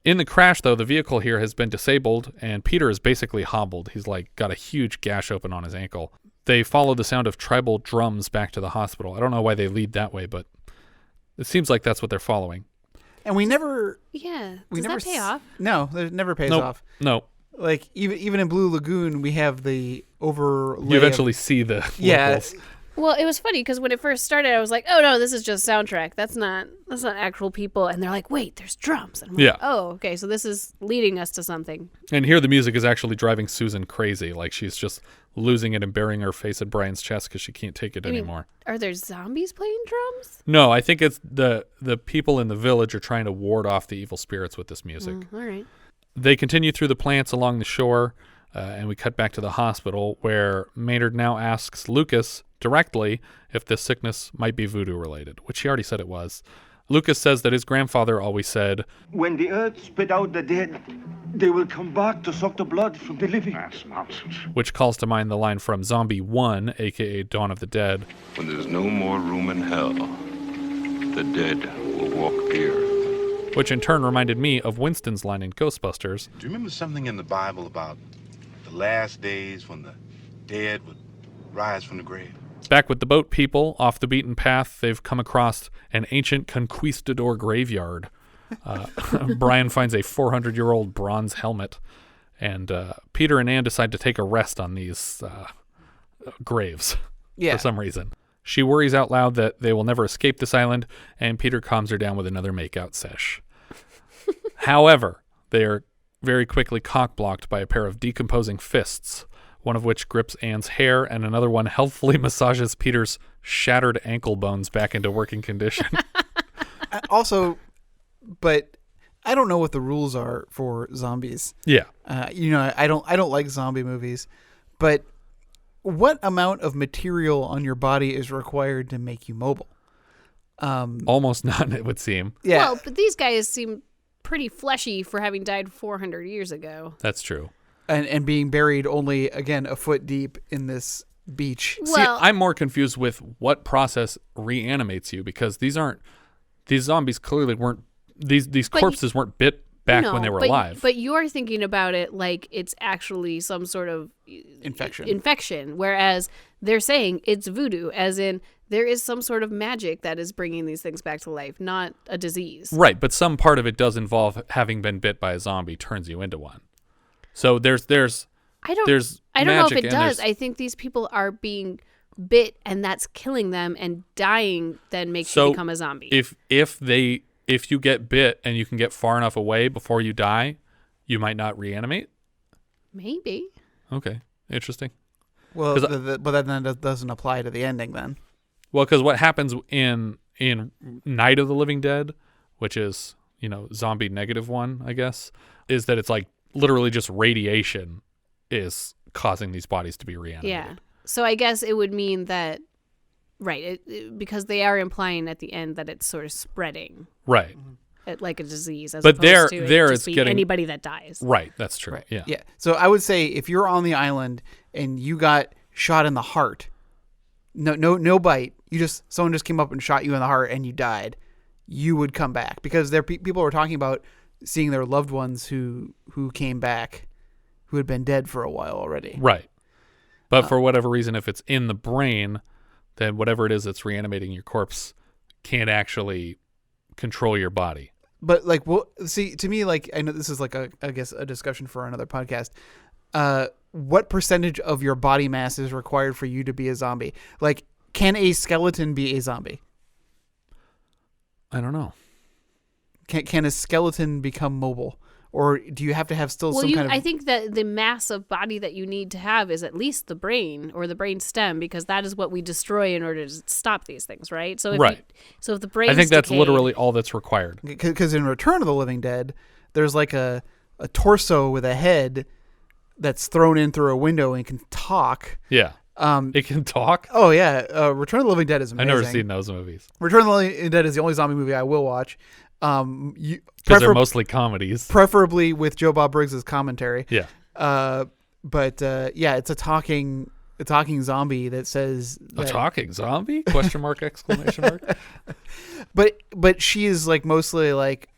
In the crash, though, the vehicle here has been disabled, and Peter is basically hobbled. He's got a huge gash open on his ankle. They follow the sound of tribal drums back to the hospital. I don't know why they lead that way, but it seems like that's what they're following. And we never... Yeah. We Does never that pay off? No, it never pays off. No. Like, even in Blue Lagoon, we have the overlay. You eventually see the locals. Well, it was funny because when it first started, I was like, "Oh no, this is just soundtrack. That's not actual people." And they're like, "Wait, there's drums." And I'm like, "Oh, okay. So this is leading us to something." And here, the music is actually driving Susan crazy. Like she's just losing it and burying her face in Brian's chest because she can't take it anymore. Are there zombies playing drums? No, I think it's the people in the village are trying to ward off the evil spirits with this music. All right. They continue through the plants along the shore, and we cut back to the hospital where Menard now asks Lucas directly if this sickness might be voodoo related, which he already said it was. Lucas says that his grandfather always said, When the earth spit out the dead, they will come back to suck the blood from the living. That's nonsense. which calls to mind the line from Zombie 1, a.k.a. Dawn of the Dead. When there's no more room in hell, the dead will walk the earth. Which in turn reminded me of Winston's line in Ghostbusters. Do you remember something in the Bible about the last days when the dead would rise from the grave? Back with the boat people, off the beaten path, they've come across an ancient conquistador graveyard. Brian finds a 400-year-old bronze helmet, and Peter and Anne decide to take a rest on these graves for some reason. She worries out loud that they will never escape this island, and Peter calms her down with another makeout sesh. However, they are very quickly cock-blocked by a pair of decomposing fists, one of which grips Anne's hair, and another one helpfully massages Peter's shattered ankle bones back into working condition. Also, but I don't know what the rules are for zombies. Yeah. I don't like zombie movies, but what amount of material on your body is required to make you mobile? Almost none, it would seem. Yeah. Well, but these guys seem pretty fleshy for having died 400 years ago. That's true. And being buried only, again, a foot deep in this beach. See, I'm more confused with what process reanimates you, because these zombies clearly weren't, these corpses weren't bit back when they were alive. But you're thinking about it like it's actually some sort of infection, whereas they're saying it's voodoo, as in there is some sort of magic that is bringing these things back to life, not a disease. Right, but some part of it does involve having been bit by a zombie turns you into one. So there's I don't know if it does. I think these people are being bit and that's killing them, and dying then makes you become a zombie. If you get bit and you can get far enough away before you die, you might not reanimate? Maybe. Okay, interesting. Well, but that doesn't apply to the ending then. Well, because what happens in Night of the Living Dead, which is, zombie negative one, I guess, is that it's like literally just radiation is causing these bodies to be reanimated. Yeah. So I guess it would mean that, right, because they are implying at the end that it's sort of spreading. Right. Like a disease, as but opposed to there it it's being getting anybody that dies. Right, that's true. Right. Yeah. Yeah. So I would say if you're on the island and you got shot in the heart, no bite, someone just came up and shot you in the heart and you died, you would come back, because people were talking about seeing their loved ones who came back, who had been dead for a while already. Right. But for whatever reason, if it's in the brain, then whatever it is that's reanimating your corpse can't actually control your body. But see, to me, I know this is I guess a discussion for another podcast. What percentage of your body mass is required for you to be a zombie? Can a skeleton be a zombie? I don't know. Can a skeleton become mobile? Or do you have to have some kind of... I think that the mass of body that you need to have is at least the brain or the brain stem, because that is what we destroy in order to stop these things, right? So if the brain, I think that's literally all that's required. Because in Return of the Living Dead, there's a torso with a head that's thrown in through a window and can talk. Yeah. It can talk? Oh, yeah. Return of the Living Dead is amazing. I've never seen those movies. Return of the Living Dead is the only zombie movie I will watch. Because they're mostly comedies. Preferably with Joe Bob Briggs' commentary. Yeah. But it's a talking a talking zombie that says a talking zombie? Question mark, exclamation mark. But she is like mostly like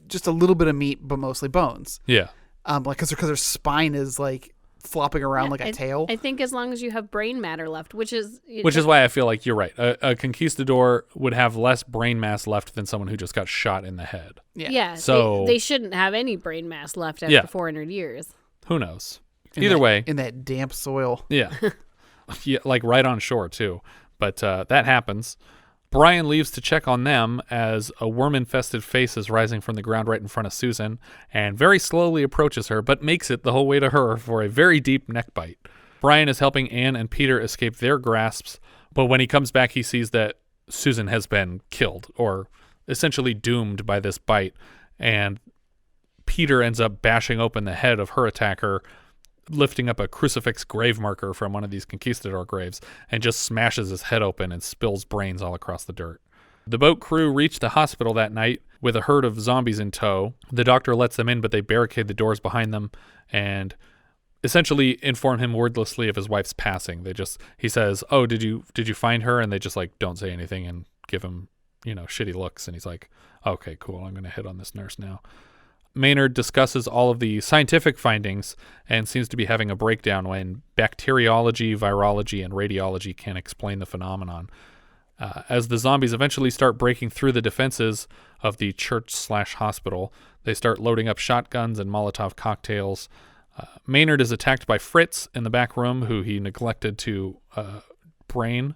just a little bit of meat, but mostly bones. Yeah. Like because her spine is like flopping around like a tail. I think as long as you have brain matter left, which is why I feel like you're right. A conquistador would have less brain mass left than someone who just got shot in the head. Yeah. So they shouldn't have any brain mass left after 400 years. Who knows? Either way, in that damp soil. Yeah. Yeah, like right on shore too. But that happens. Brian leaves to check on them as a worm-infested face is rising from the ground right in front of Susan and very slowly approaches her, but makes it the whole way to her for a very deep neck bite. Brian is helping Anne and Peter escape their grasps, but when he comes back, he sees that Susan has been killed or essentially doomed by this bite, and Peter ends up bashing open the head of her attacker, lifting up a crucifix grave marker from one of these conquistador graves and just smashes his head open and spills brains all across the dirt. The boat crew reach the hospital that night with a herd of zombies in tow. The doctor lets them in, but they barricade the doors behind them and essentially inform him wordlessly of his wife's passing. He says, "Oh, did you find her?" And they just like don't say anything and give him, shitty looks. And he's like, "Okay, cool. I'm going to hit on this nurse now." Menard discusses all of the scientific findings and seems to be having a breakdown when bacteriology, virology, and radiology can explain the phenomenon. As the zombies eventually start breaking through the defenses of the church/hospital, they start loading up shotguns and Molotov cocktails. Menard is attacked by Fritz in the back room, who he neglected to brain.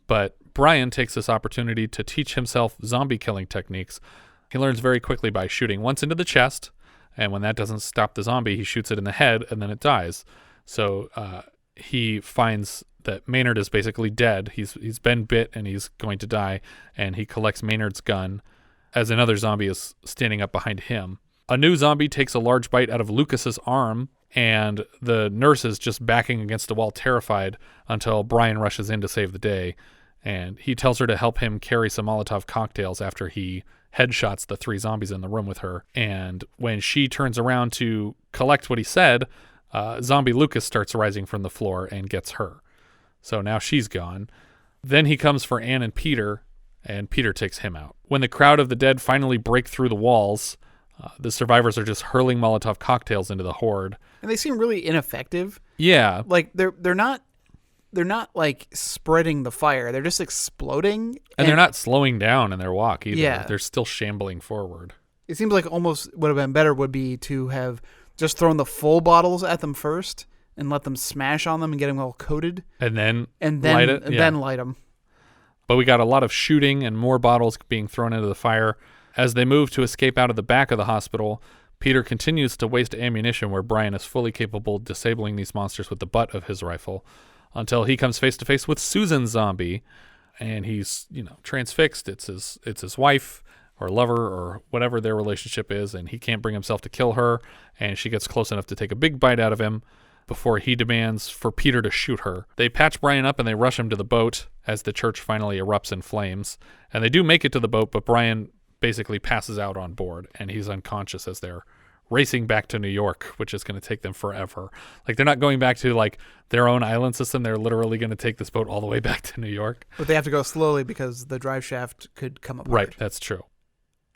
But Brian takes this opportunity to teach himself zombie killing techniques. He learns very quickly by shooting once into the chest, and when that doesn't stop the zombie, he shoots it in the head, and then it dies. So he finds that Menard is basically dead. He's been bit, and he's going to die, and he collects Menard's gun as another zombie is standing up behind him. A new zombie takes a large bite out of Lucas's arm, and the nurse is just backing against the wall terrified until Brian rushes in to save the day, and he tells her to help him carry some Molotov cocktails after he headshots the 3 zombies in the room with her. And when she turns around to collect what he said, zombie Lucas starts rising from the floor and gets her. So now she's gone. Then he comes for Anne and Peter takes him out. When the crowd of the dead finally break through the walls, the survivors are just hurling Molotov cocktails into the horde. And they seem really ineffective. Yeah. Like they're not like spreading the fire. They're just exploding. And they're not slowing down in their walk either. Yeah. They're still shambling forward. It seems like almost would have been better would be to have just thrown the full bottles at them first and let them smash on them and get them all coated. And then light it. And then light them. But we got a lot of shooting and more bottles being thrown into the fire. As they move to escape out of the back of the hospital, Peter continues to waste ammunition where Brian is fully capable of disabling these monsters with the butt of his rifle, until he comes face to face with Susan Zombie, and he's, transfixed. It's his wife or lover or whatever their relationship is, and he can't bring himself to kill her, and she gets close enough to take a big bite out of him before he demands for Peter to shoot her. They patch Brian up and they rush him to the boat as the church finally erupts in flames, and they do make it to the boat, but Brian basically passes out on board, and he's unconscious as they're racing back to New York, which is going to take them forever. Like, they're not going back to like their own island system. They're literally going to take this boat all the way back to New York. But they have to go slowly because the drive shaft could come apart. Right, that's true.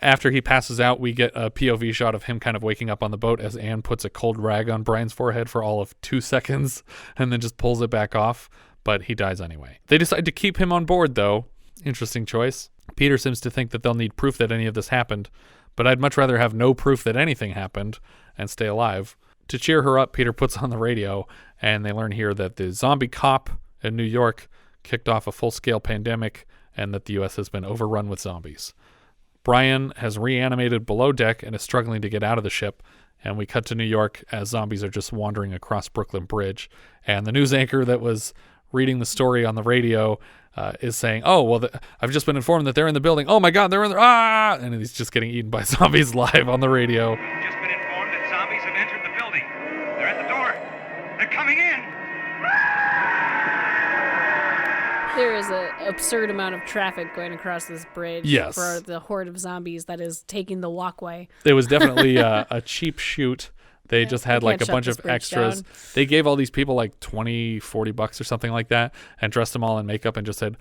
After he passes out, we get a POV shot of him kind of waking up on the boat as Anne puts a cold rag on Brian's forehead for all of 2 seconds and then just pulls it back off, but he dies anyway. They decide to keep him on board, though. Interesting choice. Peter seems to think that they'll need proof that any of this happened, but I'd much rather have no proof that anything happened and stay alive. To cheer her up, Peter puts on the radio, and they learn here that the zombie cop in New York kicked off a full-scale pandemic and that the U.S. has been overrun with zombies. Brian has reanimated below deck and is struggling to get out of the ship, and we cut to New York as zombies are just wandering across Brooklyn Bridge. And the news anchor that was reading the story on the radio is saying, "Oh, well, I've just been informed that they're in the building. Oh my God, they're in there! Ah!" And he's just getting eaten by zombies live on the radio. Just been informed that zombies have entered the building. They're at the door. They're coming in. There is an absurd amount of traffic going across this bridge for the horde of zombies that is taking the walkway. It was definitely a cheap shoot, They just had like a bunch of bridge extras. down. They gave all these people like $20-$40 or something like that and dressed them all in makeup and just said,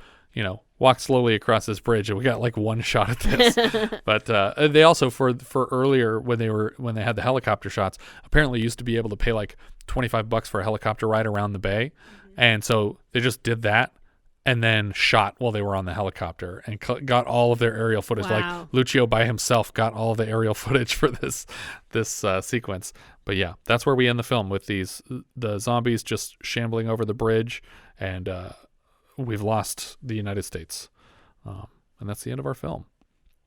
walk slowly across this bridge, and we got like one shot at this. But they also for earlier when they had the helicopter shots, apparently used to be able to pay like $25 for a helicopter ride around the bay, and so they just did that and then shot while they were on the helicopter and got all of their aerial footage. Wow. Like Lucio by himself got all of the aerial footage for this sequence. But yeah, that's where we end the film with the zombies just shambling over the bridge, and we've lost the United States. And that's the end of our film.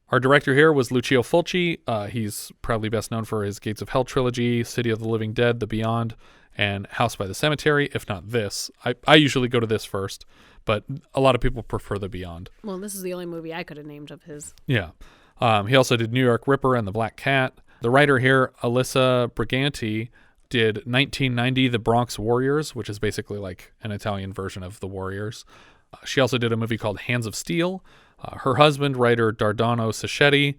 Our director here was Lucio Fulci. He's probably best known for his Gates of Hell trilogy, City of the Living Dead, The Beyond, and House by the Cemetery, if not this. I usually go to this first, but a lot of people prefer The Beyond. Well, this is the only movie I could have named of his. Yeah. He also did New York Ripper and The Black Cat. The writer here, Elisa Briganti, did 1990 The Bronx Warriors, which is basically like an Italian version of The Warriors. She also did a movie called Hands of Steel. Her husband, writer Dardano Sacchetti,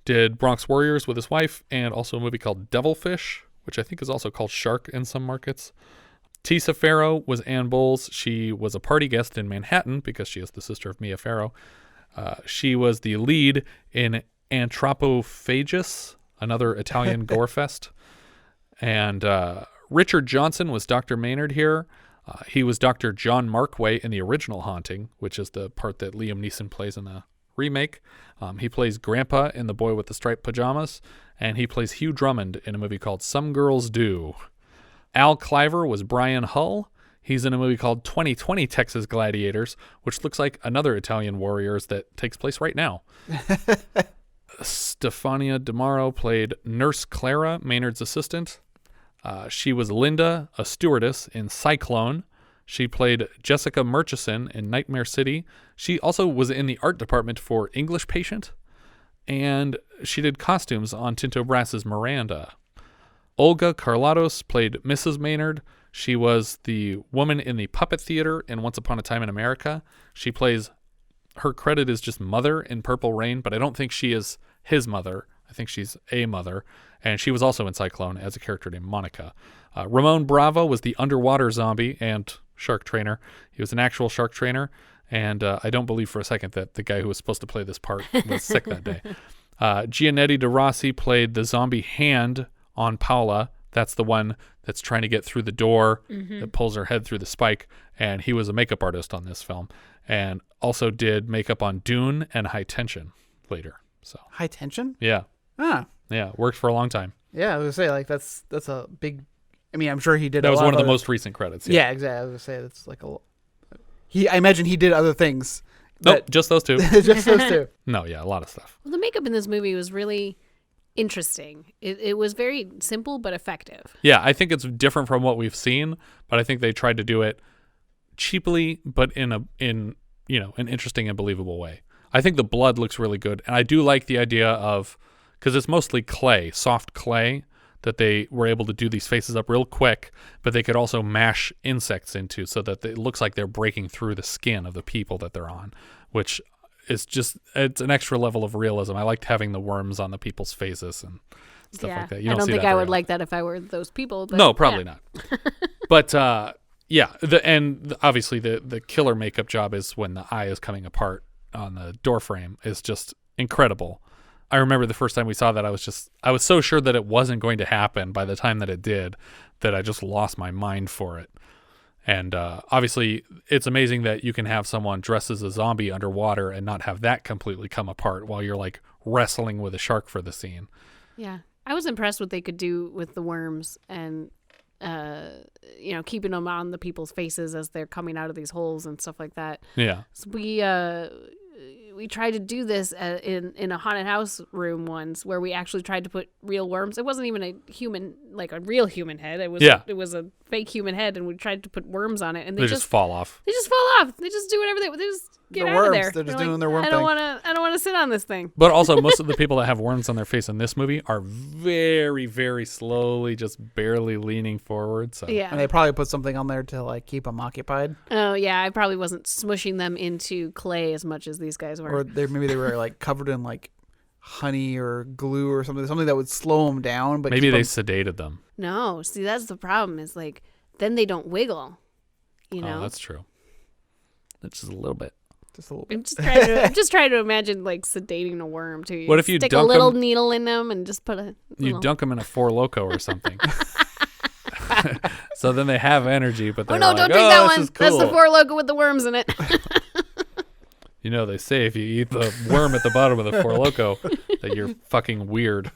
did Bronx Warriors with his wife, and also a movie called Devilfish, which I think is also called Shark in some markets. Tisa Farrow was Anne Bowles. She was a party guest in Manhattan because she is the sister of Mia Farrow. She was the lead in Anthropophagus, another Italian gore fest. And Richard Johnson was Dr. Menard here. He was Dr. John Markway in the original Haunting, which is the part that Liam Neeson plays in the remake. He plays Grandpa in The Boy with the Striped Pajamas, and he plays Hugh Drummond in a movie called Some Girls Do. Al Cliver was Brian Hull. He's in a movie called 2020 Texas Gladiators, which looks like another Italian Warriors that takes place right now. Stefania DeMaro played Nurse Clara, Maynard's assistant. She was Linda, a stewardess in Cyclone. She played Jessica Murchison in Nightmare City. She also was in the art department for English Patient. And she did costumes on Tinto Brass's Miranda. Olga Karlatos played Mrs. Menard. She was the woman in the puppet theater in Once Upon a Time in America. Her credit is just Mother in Purple Rain, but I don't think she is his mother. I think she's a mother. And she was also in Cyclone as a character named Monica. Ramon Bravo was the underwater zombie and shark trainer. He was an actual shark trainer. And I don't believe for a second that the guy who was supposed to play this part was sick that day. Giannetti De Rossi played the zombie hand on Paola. That's the one that's trying to get through the door that pulls her head through the spike. And he was a makeup artist on this film. And also did makeup on Dune and High Tension later. So High Tension? Yeah. Ah. Yeah, worked for a long time. Yeah, I was gonna say like that's a big. I mean, I'm sure he did. That was one of the most recent credits. Yeah, exactly. I was gonna say that's like a. I imagine he did other things. Nope, just those two. Just those two. No, yeah, a lot of stuff. Well, the makeup in this movie was really interesting. It was very simple but effective. Yeah, I think it's different from what we've seen, but I think they tried to do it cheaply, but in an interesting and believable way. I think the blood looks really good, and I do like the idea of, because it's mostly clay, soft clay, that they were able to do these faces up real quick, but they could also mash insects into so that it looks like they're breaking through the skin of the people that they're on, which is it's an extra level of realism. I liked having the worms on the people's faces and stuff like that. I don't think I would like that if I were those people. But no, probably not. But obviously the killer makeup job is when the eye is coming apart on the door frame is just incredible. I remember the first time we saw that, I was so sure that it wasn't going to happen by the time that it did that I just lost my mind for it. And obviously, it's amazing that you can have someone dressed as a zombie underwater and not have that completely come apart while you're like wrestling with a shark for the scene. Yeah. I was impressed what they could do with the worms and, keeping them on the people's faces as they're coming out of these holes and stuff like that. Yeah. So we tried to do this in a haunted house room once where we actually tried to put real worms. It wasn't even a real human head. It was a fake human head, and we tried to put worms on it, and they just fall off. They just fall off. They just do whatever they just get out of there. They're just doing their worm thing. I don't want to sit on this thing. But also, most of the people that have worms on their face in this movie are very, very slowly, just barely leaning forward. So yeah, and they probably put something on there to like keep them occupied. Oh yeah, I probably wasn't smushing them into clay as much as these guys were. Or maybe they were like covered in like honey or glue or something that would slow them down. But maybe they sedated them. No, see, that's the problem. Is like then they don't wiggle. You know, that's true. That's just a little bit. Just a little bit. I'm just trying to imagine like sedating a worm too. What if you stick dunk a little them, needle in them and just put you dunk them in a Four Loko or something. So then they have energy, but they're don't drink that one. Cool. That's the Four Loko with the worms in it. You know, they say if you eat the worm at the bottom of the Four Loko, that you're fucking weird.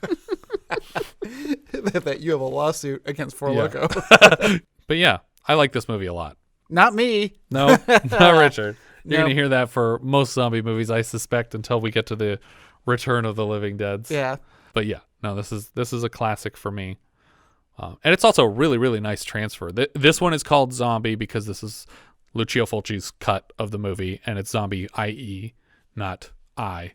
That you have a lawsuit against Four Loko. But yeah, I like this movie a lot. Not me. No, not Richard. You're Nope. going to hear that for most zombie movies, I suspect, until we get to the Return of the Living Deads. Yeah. But yeah, no, this is a classic for me. And it's also a really, really nice transfer. This one is called Zombie because this is Lucio Fulci's cut of the movie, and it's Zombie IE, not I.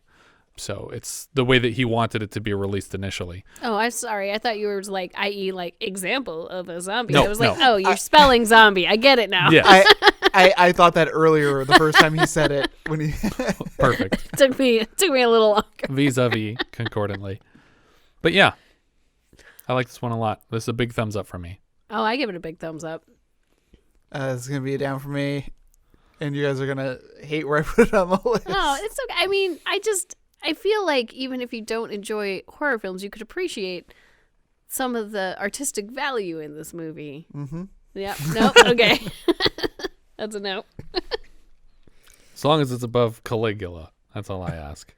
So it's the way that he wanted it to be released initially. Oh, I'm sorry. I thought you were like, i.e., like example of a zombie. No, I was like, oh, you're spelling zombie. I get it now. Yeah. I thought that earlier the first time he said it when he Perfect. took me a little longer. Vis-a-vis concordantly. But yeah, I like this one a lot. This is a big thumbs up for me. Oh, I give it a big thumbs up. It's gonna be a down for me, and you guys are gonna hate where I put it on the list. No, it's okay. I mean, I feel like even if you don't enjoy horror films, you could appreciate some of the artistic value in this movie. Mm-hmm. Yeah. No. Okay. That's a no. As long as it's above Caligula, that's all I ask.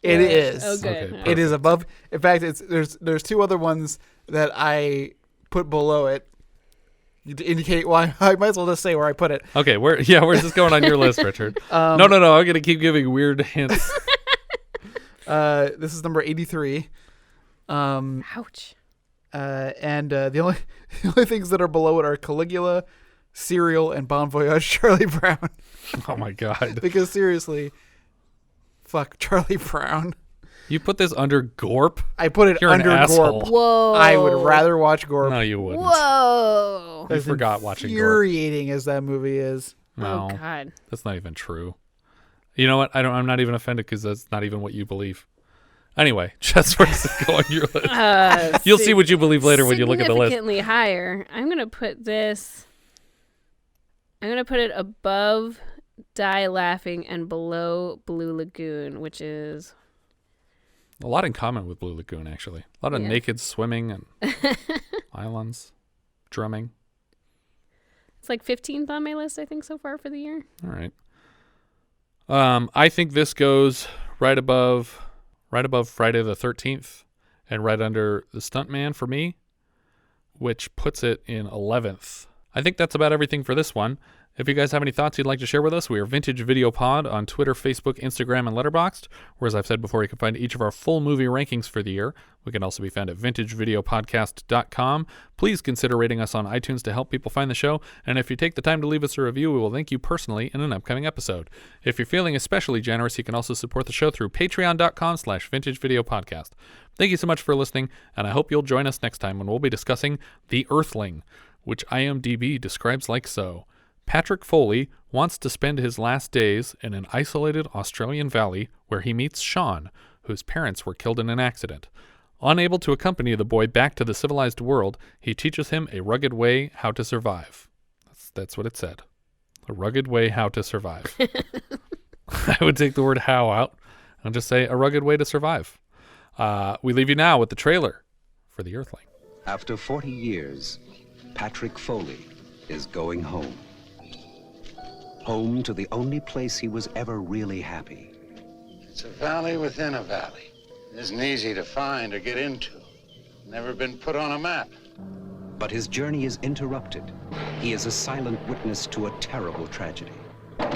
It is. Okay. It is above. In fact, there's two other ones that I put below it. To indicate why, I might as well just say where I put it. Okay, where's this going on your list, Richard? No, I'm gonna keep giving weird hints. This is number 83. Ouch. And the only things that are below it are Caligula, Serial, and Bon Voyage Charlie Brown. Oh my god! Because seriously, fuck Charlie Brown. You put this under Gorp? I put it You're under an asshole. Gorp. Whoa. I would rather watch Gorp. No, you wouldn't. Whoa. You forgot watching Gorp. Infuriating as that movie is. No, oh God. That's not even true. You know what? I'm not even offended because that's not even what you believe. Anyway, just where does it go on your list? You'll see what you believe later when you look at the list. Significantly higher. I'm gonna put it above Die Laughing and below Blue Lagoon, which is a lot in common with Blue Lagoon, actually. A lot of naked swimming and islands, drumming. It's like 15th on my list, I think, so far for the year. All right. I think this goes right above Friday the 13th and right under The Stuntman for me, which puts it in 11th. I think that's about everything for this one. If you guys have any thoughts you'd like to share with us, we are Vintage Video Pod on Twitter, Facebook, Instagram, and Letterboxd, where, as I've said before, you can find each of our full movie rankings for the year. We can also be found at vintagevideopodcast.com. Please consider rating us on iTunes to help people find the show, and if you take the time to leave us a review, we will thank you personally in an upcoming episode. If you're feeling especially generous, you can also support the show through patreon.com/vintagevideopodcast. Thank you so much for listening, and I hope you'll join us next time when we'll be discussing The Earthling, which IMDb describes like so. Patrick Foley wants to spend his last days in an isolated Australian valley where he meets Sean, whose parents were killed in an accident. Unable to accompany the boy back to the civilized world, he teaches him a rugged way how to survive. That's what it said. A rugged way how to survive. I would take the word how out and just say a rugged way to survive. We leave you now with the trailer for The Earthling. After 40 years, Patrick Foley is going home. Home to the only place he was ever really happy. It's a valley within a valley. It isn't easy to find or get into. Never been put on a map. But his journey is interrupted. He is a silent witness to a terrible tragedy. I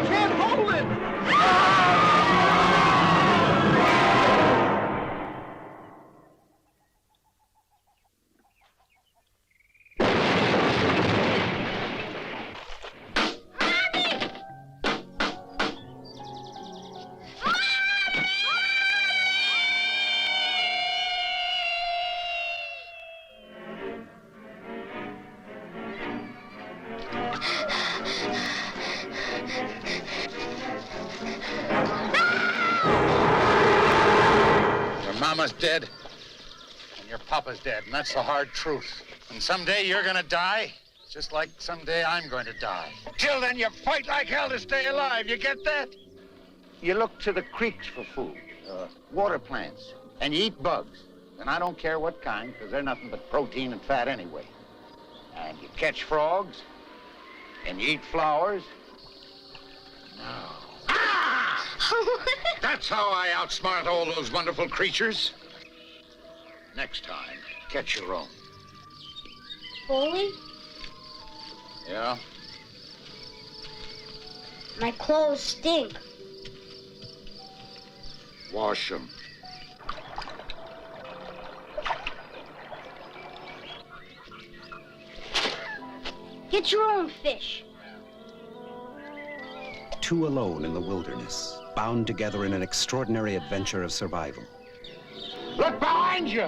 can't hold it! mama's dead, and your papa's dead, and that's the hard truth. And someday you're gonna die, just like someday I'm going to die. Till then, you fight like hell to stay alive. You get that? You look to the creeks for food, water plants, and you eat bugs. And I don't care what kind, because they're nothing but protein and fat anyway. And you catch frogs, and you eat flowers. No. That's how I outsmart all those wonderful creatures. Next time, catch your own. Foley? Yeah? My clothes stink. Wash them. Get your own fish. Two alone in the wilderness, bound together in an extraordinary adventure of survival. Look behind you!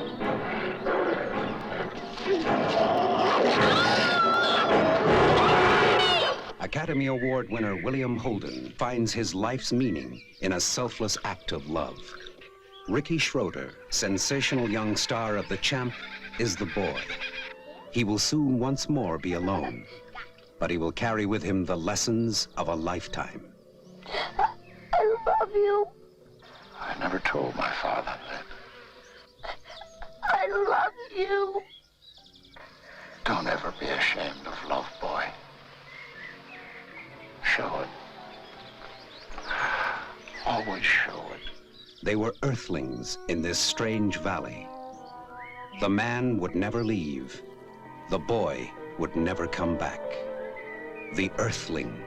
Academy Award winner William Holden finds his life's meaning in a selfless act of love. Ricky Schroeder, sensational young star of The Champ, is the boy. He will soon once more be alone, but he will carry with him the lessons of a lifetime. I love you. I never told my father that. I love you. Don't ever be ashamed of love, boy. Show it. Always show it. They were Earthlings in this strange valley. The man would never leave. The boy would never come back. The Earthling